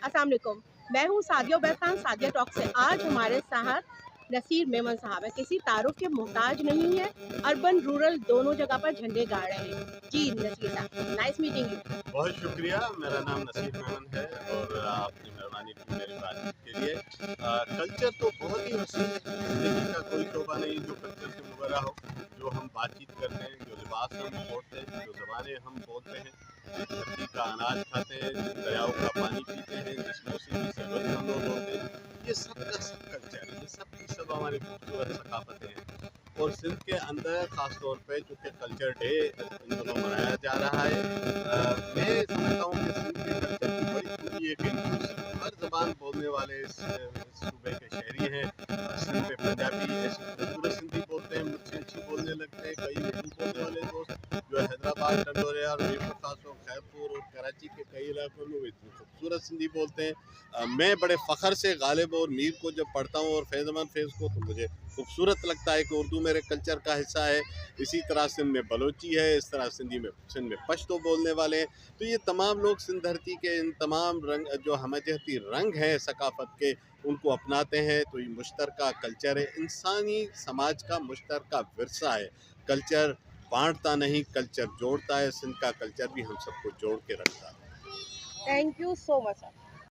अस्सलाम वालेकुम। मैं हूँ सादिया उबैद खान, सादिया टॉक से। आज हमारे साथ नसीर मेमन साहब है, किसी तारुफ के मोहताज नहीं है। अर्बन रूरल दोनों जगह पर झंडे गाड़ रहे हैं। जी नसीर साहब, नाइस मीटिंग यू। बहुत शुक्रिया। मेरा नाम नसीर मेमन है और आपने मेहरबानी की मेरी बातचीत के लिए। कल्चर तो बहुत ही वसी है, ज़िंदगी का कोई शोबा नहीं जो कल्चर से मुबर्रा हो। जो हम बातचीत करते हैं, जो लिबास हम ओढ़ते हैं, जो ज़बानें हम बोलते हैं, जिस धरती का अनाज खाते हैं, जिन दरियाओं का पानी पीते हैं, जिस मौसमी से लुत्फ़अंदोज़ होते हैं, ये सब का सब कल्चर है, ये सब की सब हमारी खूबसूरत सकाफ़तें हैं। और सिंध के अंदर ख़ास तौर पे चूँकि कल्चर डे इन दिनों मनाया जा रहा है, मैं समझता हूँ कि सिंध के कल्चर की बड़ी खूबी है कि हर ज़बान बोलने वाले इस सूबे के शहरी हैं। सिंध में पंजाबी ऐसी खूबसूरत सिंधी बोलते हैं, मुझसे अच्छी बोलने लगते हैं। कई उर्दू बोलने वाले दोस्त जो हैदराबाद, टंडोरिया और मीरपुर खासतौर खैरपुर और कराची के कई इलाकों में वो इतनी खूबसूरत सिंधी बोलते हैं। मैं बड़े फ़ख्र से गालिब और मीर को जब पढ़ता हूँ और फैज़ अमन फैज़ को, तो मुझे खूबसूरत लगता है कि उर्दू मेरे कल्चर का हिस्सा है। इसी तरह सिंध में बलोची है, इस तरह सिंध में पश्तो बोलने वाले हैं। तो ये तमाम लोग सिंध धरती के इन तमाम रंग जो हमजहती रंग हैं सकाफ़त के, उनको अपनाते हैं। तो ये मुश्तरका कल्चर है, इंसानी समाज का मुश्तरका विरसा है। कल्चर बाँटता नहीं, कल्चर जोड़ता है। सिंध का कल्चर भी हम सबको जोड़ के रखता है। Thank you so much sir.